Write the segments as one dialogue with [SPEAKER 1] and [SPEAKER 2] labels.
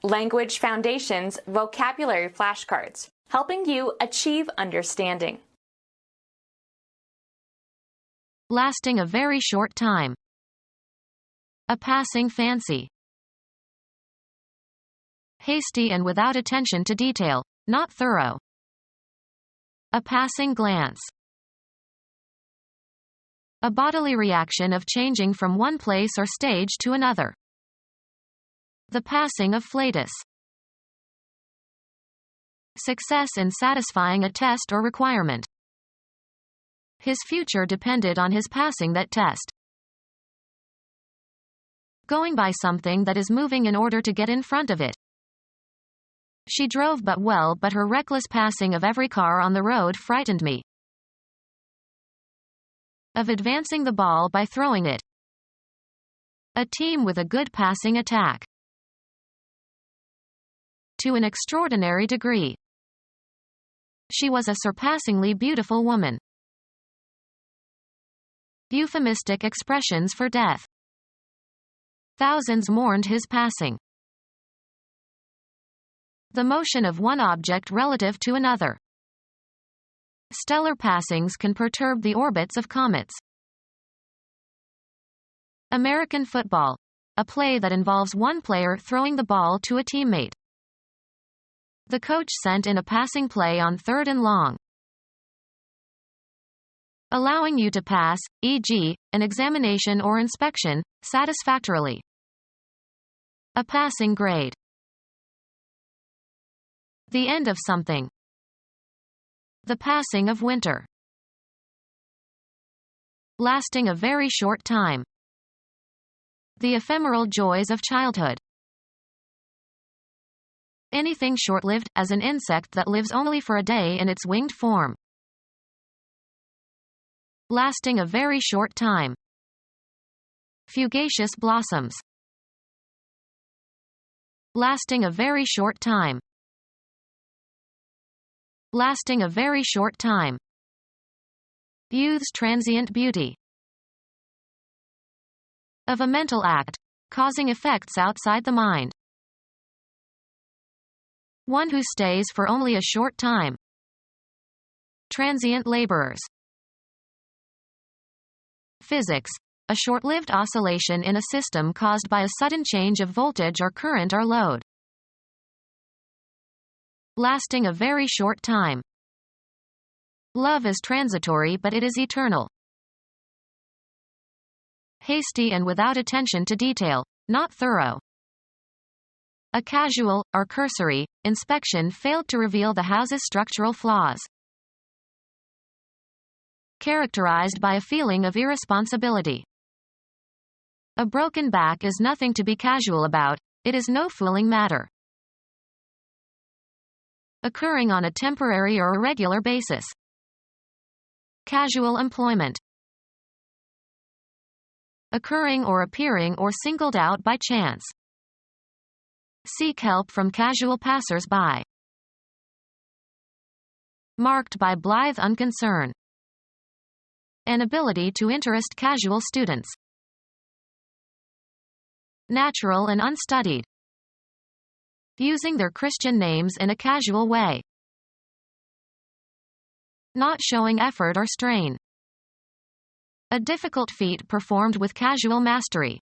[SPEAKER 1] Language Foundations Vocabulary Flashcards, helping you achieve understanding.
[SPEAKER 2] Lasting a very short time. A passing fancy. Hasty and without attention to detail, not thorough. A passing glance. A bodily reaction of changing from one place or stage to another. The passing of flatus. Success in satisfying a test or requirement. His future depended on his passing that test. Going by something that is moving in order to get in front of it. She drove but her reckless passing of every car on the road frightened me. Of advancing the ball by throwing it. A team with a good passing attack. To an extraordinary degree. She was a surpassingly beautiful woman. Euphemistic expressions for death. Thousands mourned his passing. The motion of one object relative to another. Stellar passings can perturb the orbits of comets. American football. A play that involves one player throwing the ball to a teammate. The coach sent in a passing play on 3rd and long. Allowing you to pass, e.g., an examination or inspection, satisfactorily. A passing grade. The end of something. The passing of winter. Lasting a very short time. The ephemeral joys of childhood. Anything short-lived, as an insect that lives only for a day in its winged form. Lasting a very short time. Fugacious blossoms. Lasting a very short time. Lasting a very short time. Youth's transient beauty. Of a mental act, causing effects outside the mind. One who stays for only a short time. Transient laborers. Physics. A short-lived oscillation in a system caused by a sudden change of voltage or current or load. Lasting a very short time. Love is transitory but it is eternal. Hasty and without attention to detail, not thorough. A casual, or cursory, inspection failed to reveal the house's structural flaws. Characterized by a feeling of irresponsibility. A broken back is nothing to be casual about, it is no fooling matter. Occurring on a temporary or irregular basis. Casual employment. Occurring or appearing or singled out by chance. Seek help from casual passers-by. Marked by blithe unconcern. An ability to interest casual students. Natural and unstudied. Using their Christian names in a casual way. Not showing effort or strain. A difficult feat performed with casual mastery.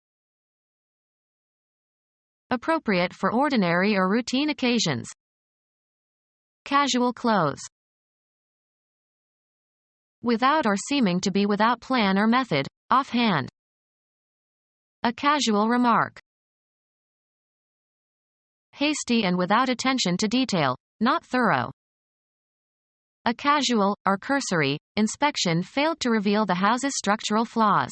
[SPEAKER 2] Appropriate for ordinary or routine occasions. Casual clothes. Without or seeming to be without plan or method, offhand. A casual remark. Hasty and without attention to detail, not thorough. A casual, or cursory, inspection failed to reveal the house's structural flaws.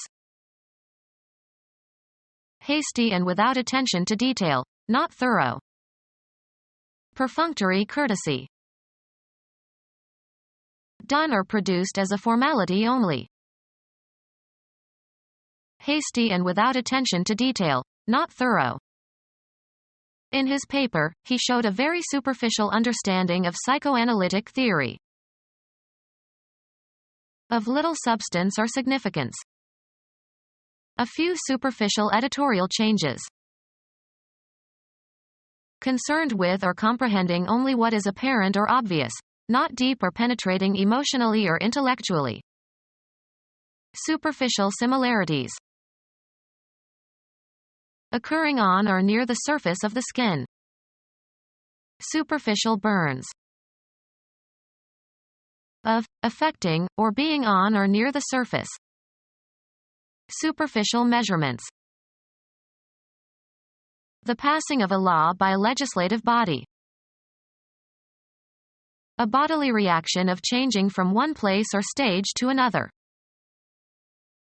[SPEAKER 2] Hasty and without attention to detail, not thorough. Perfunctory courtesy. Done or produced as a formality only. Hasty and without attention to detail, not thorough. In his paper, he showed a very superficial understanding of psychoanalytic theory. Of little substance or significance. A few superficial editorial changes. concerned with or comprehending only what is apparent or obvious, not deep or penetrating emotionally or intellectually. Superficial similarities. Occurring on or near the surface of the skin. Superficial burns. Of, affecting, or being on or near the surface. Superficial measurements. The passing of a law by a legislative body. A bodily reaction of changing from one place or stage to another.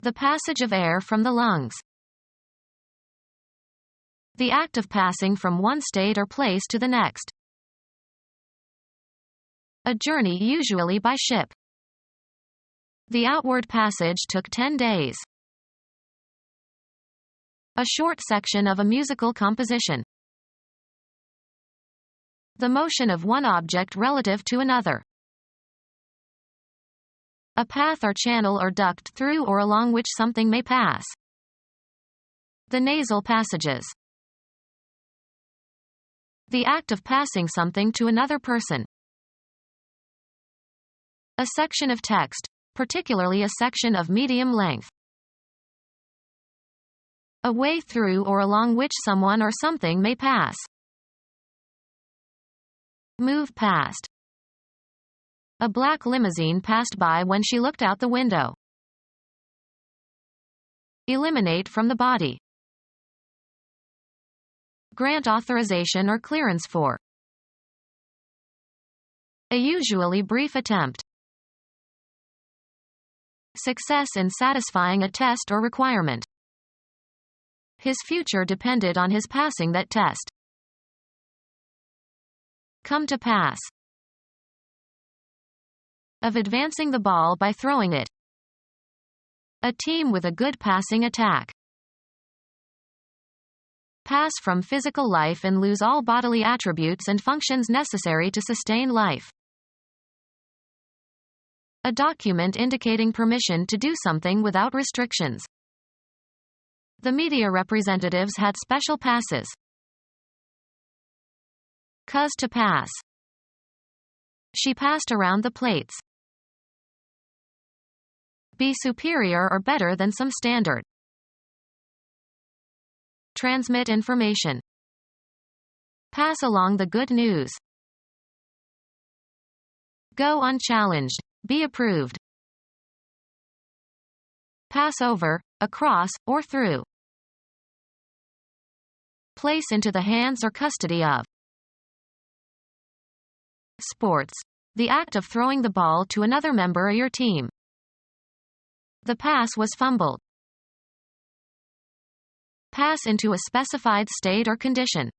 [SPEAKER 2] The passage of air from the lungs. The act of passing from one state or place to the next. A journey usually by ship. The outward passage took 10 days. A short section of a musical composition. The motion of one object relative to another. A path or channel or duct through or along which something may pass. The nasal passages. The act of passing something to another person. A section of text, particularly a section of medium length. A way through or along which someone or something may pass. Move past. A black limousine passed by when she looked out the window. Eliminate from the body. Grant authorization or clearance for. A usually brief attempt. Success in satisfying a test or requirement. His future depended on his passing that test. Come to pass. Of advancing the ball by throwing it. A team with a good passing attack. Pass from physical life and lose all bodily attributes and functions necessary to sustain life. A document indicating permission to do something without restrictions. The media representatives had special passes. Cuz to pass. She passed around the plates. Be superior or better than some standard. Transmit information. Pass along the good news. Go unchallenged. Be approved. Pass over, across, or through. Place into the hands or custody of. Sports. The act of throwing the ball to another member of your team. The pass was fumbled. Pass into a specified state or condition.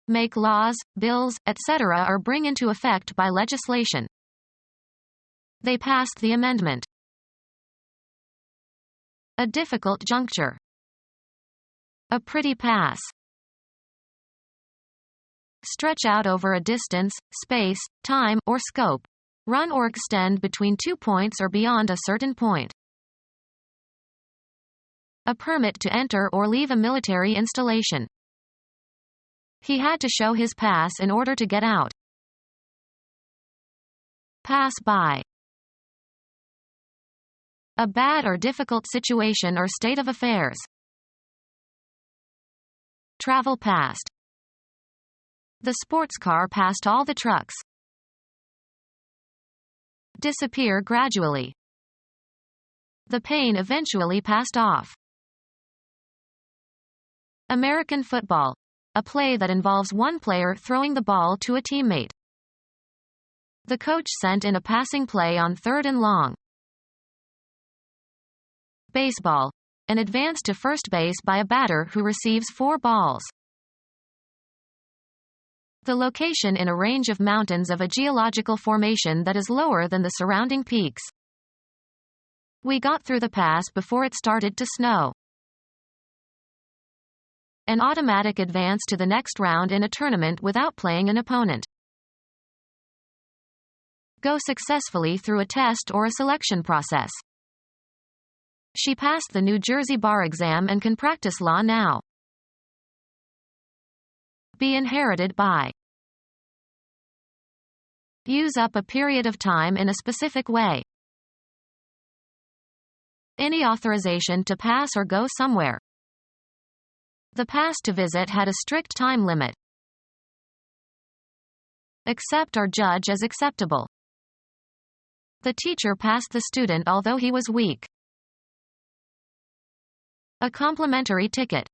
[SPEAKER 2] Make laws, bills, etc. or bring into effect by legislation. They passed the amendment. A difficult juncture. A pretty pass. Stretch out over a distance, space, time, or scope. Run or extend between 2 points or beyond a certain point. A permit to enter or leave a military installation. He had to show his pass in order to get out. Pass by. A bad or difficult situation or state of affairs. Travel past. The sports car passed all the trucks. Disappear gradually. The pain eventually passed off. American football. A play that involves one player throwing the ball to a teammate. The coach sent in a passing play on 3rd and long. Baseball. An advance to first base by a batter who receives 4 balls. The location in a range of mountains of a geological formation that is lower than the surrounding peaks. We got through the pass before it started to snow. An automatic advance to the next round in a tournament without playing an opponent. Go successfully through a test or a selection process. She passed the New Jersey bar exam and can practice law now. Be inherited by. Use up a period of time in a specific way. Any authorization to pass or go somewhere. The pass to visit had a strict time limit. Accept or judge as acceptable. The teacher passed the student although he was weak. A complimentary ticket.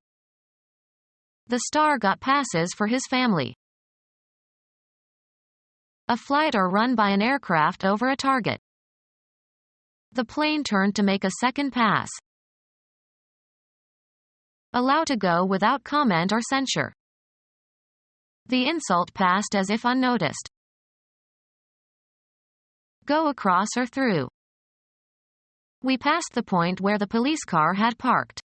[SPEAKER 2] The star got passes for his family. A flight or run by an aircraft over a target. The plane turned to make a second pass. Allow to go without comment or censure. The insult passed as if unnoticed. Go across or through. We passed the point where the police car had parked.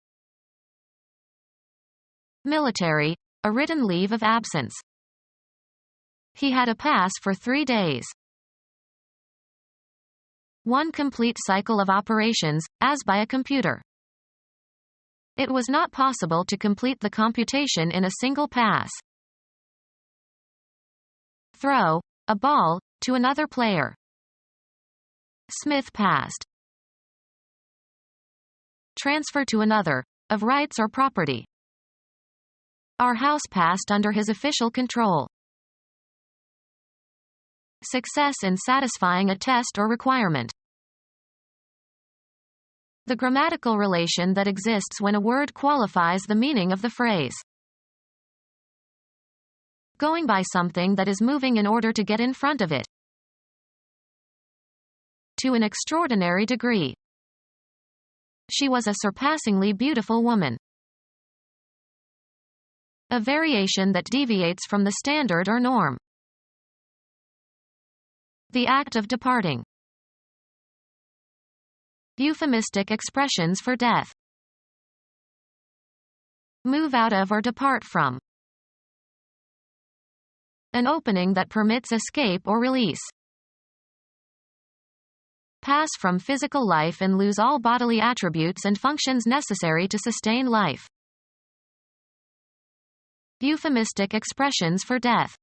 [SPEAKER 2] Military, a written leave of absence. He had a pass for 3 days. One complete cycle of operations, as by a computer. It was not possible to complete the computation in a single pass. Throw, a ball, to another player. Smith passed. Transfer to another, of rights or property. Our house passed under his official control. Success in satisfying a test or requirement. The grammatical relation that exists when a word qualifies the meaning of the phrase. Going by something that is moving in order to get in front of it. To an extraordinary degree. She was a surpassingly beautiful woman. A variation that deviates from the standard or norm. The act of departing. Euphemistic expressions for death. Move out of or depart from. An opening that permits escape or release. Pass from physical life and lose all bodily attributes and functions necessary to sustain life. Euphemistic expressions for death.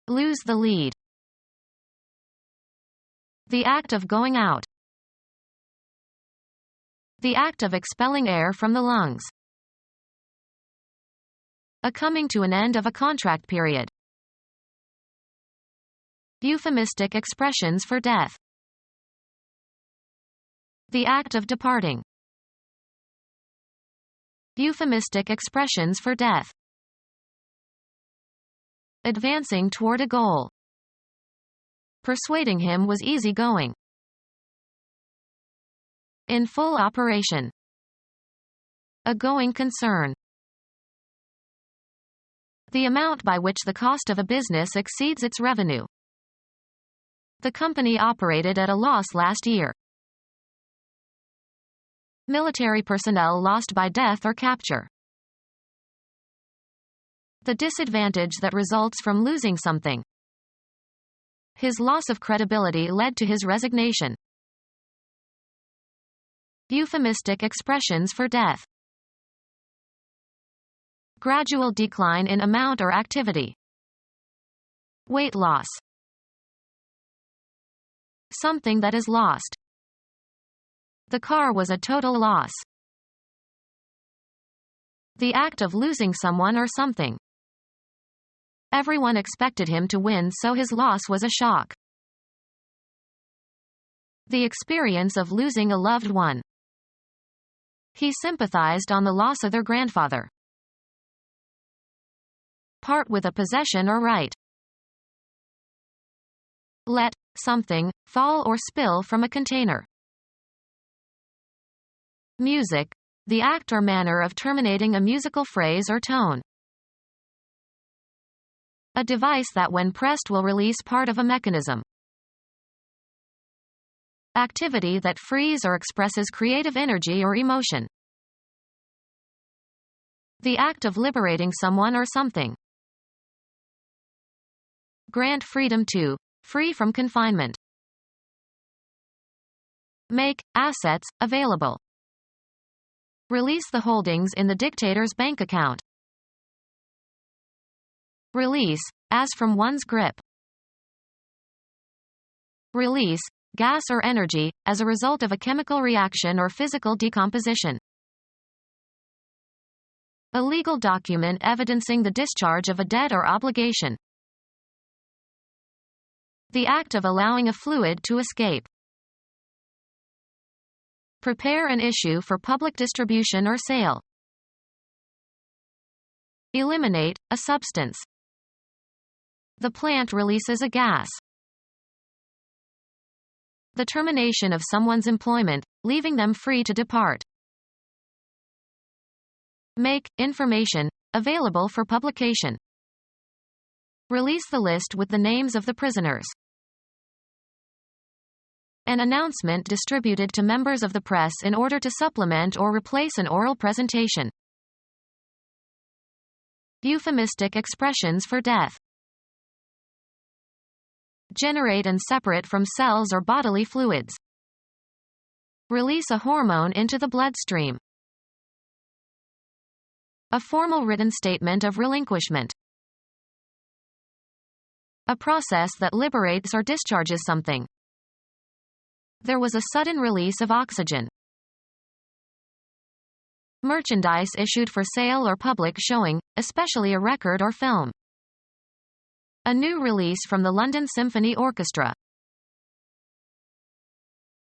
[SPEAKER 2] Lose the lead. The act of going out. The act of expelling air from the lungs. A coming to an end of a contract period. Euphemistic expressions for death. The act of departing. Euphemistic expressions for death. Advancing toward a goal. Persuading him was easy going. In full operation. A going concern. The amount by which the cost of a business exceeds its revenue. The company operated at a loss last year. Military personnel lost by death or capture. The disadvantage that results from losing something. His loss of credibility led to his resignation. Euphemistic expressions for death. Gradual decline in amount or activity. Weight loss. Something that is lost. The car was a total loss. The act of losing someone or something. Everyone expected him to win, so his loss was a shock. The experience of losing a loved one. He sympathized on the loss of their grandfather. Part with a possession or right. Let something fall or spill from a container. Music, the act or manner of terminating a musical phrase or tone. A device that when pressed will release part of a mechanism. Activity that frees or expresses creative energy or emotion. The act of liberating someone or something. Grant freedom to, free from confinement. Make assets available. Release the holdings in the dictator's bank account. Release, as from one's grip. Release, gas or energy, as a result of a chemical reaction or physical decomposition. A legal document evidencing the discharge of a debt or obligation. The act of allowing a fluid to escape. Prepare an issue for public distribution or sale. Eliminate, a substance. The plant releases a gas. The termination of someone's employment, leaving them free to depart. Make information available for publication. Release the list with the names of the prisoners. An announcement distributed to members of the press in order to supplement or replace an oral presentation. Euphemistic expressions for death. Generate and separate from cells or bodily fluids. Release a hormone into the bloodstream. A formal written statement of relinquishment. A process that liberates or discharges something. There was a sudden release of oxygen. Merchandise issued for sale or public showing, especially a record or film. A new release from the London Symphony Orchestra.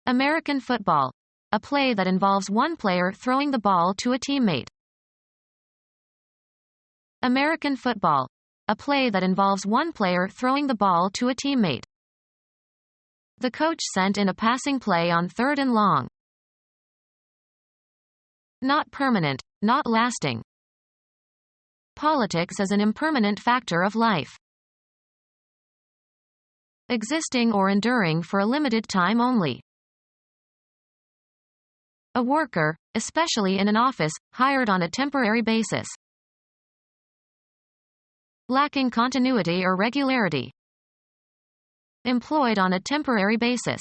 [SPEAKER 2] American football. A play that involves one player throwing the ball to a teammate. American football. A play that involves one player throwing the ball to a teammate. The coach sent in a passing play on 3rd and long. Not permanent, not lasting. Politics as an impermanent factor of life. Existing or enduring for a limited time only. A worker, especially in an office, hired on a temporary basis. Lacking continuity or regularity. Employed on a temporary basis.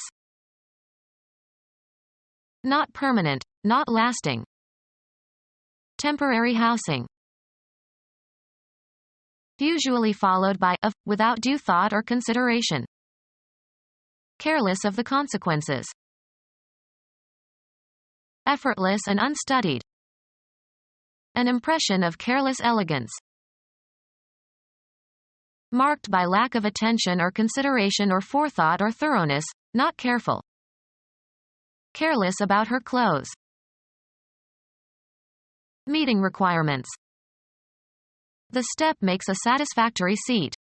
[SPEAKER 2] Not permanent, not lasting. Temporary housing. Usually followed by of, without due thought or consideration. Careless of the consequences. Effortless and unstudied. An impression of careless elegance. Marked by lack of attention or consideration or forethought or thoroughness, not careful. Careless about her clothes. Meeting requirements. The step makes a satisfactory seat.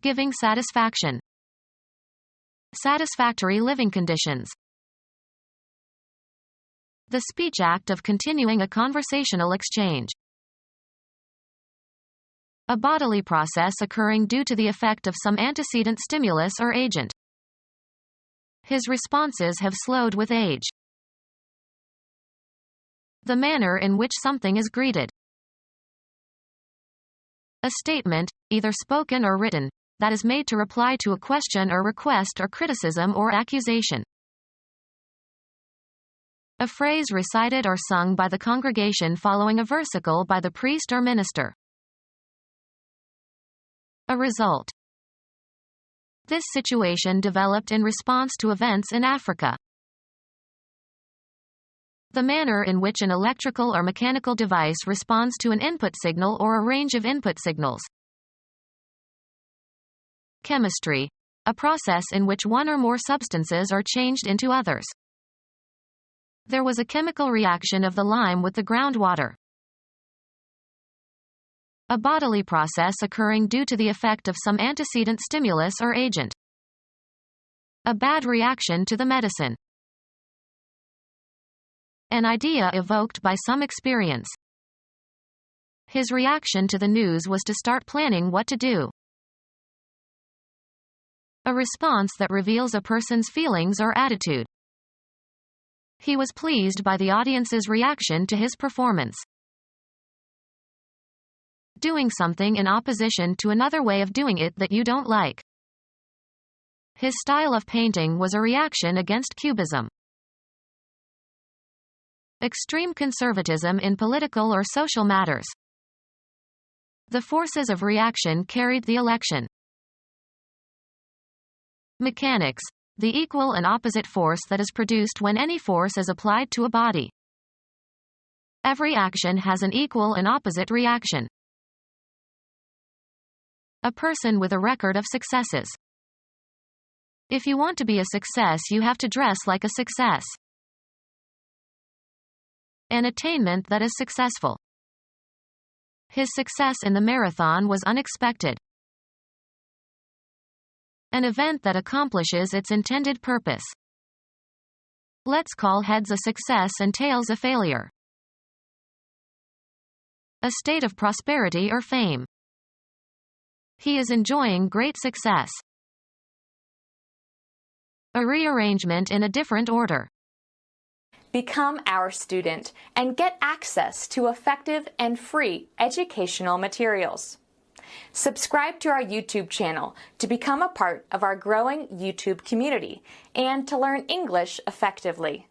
[SPEAKER 2] Giving satisfaction. Satisfactory living conditions. The speech act of continuing a conversational exchange. A bodily process occurring due to the effect of some antecedent stimulus or agent. His responses have slowed with age. The manner in which something is greeted. A statement, either spoken or written, that is made to reply to a question or request or criticism or accusation. A phrase recited or sung by the congregation following a versicle by the priest or minister. A result. This situation developed in response to events in Africa. The manner in which an electrical or mechanical device responds to an input signal or a range of input signals. Chemistry. A process in which one or more substances are changed into others. There was a chemical reaction of the lime with the groundwater. A bodily process occurring due to the effect of some antecedent stimulus or agent. A bad reaction to the medicine. An idea evoked by some experience. His reaction to the news was to start planning what to do. A response that reveals a person's feelings or attitude. He was pleased by the audience's reaction to his performance. Doing something in opposition to another way of doing it that you don't like. His style of painting was a reaction against Cubism. Extreme conservatism in political or social matters. The forces of reaction carried the election. Mechanics. The equal and opposite force that is produced when any force is applied to a body. Every action has an equal and opposite reaction. A person with a record of successes. If you want to be a success, you have to dress like a success. An attainment that is successful. His success in the marathon was unexpected. An event that accomplishes its intended purpose. Let's call heads a success and tails a failure. A state of prosperity or fame. He is enjoying great success. A rearrangement in a different order.
[SPEAKER 1] Become our student and get access to effective and free educational materials. Subscribe to our YouTube channel to become a part of our growing YouTube community and to learn English effectively.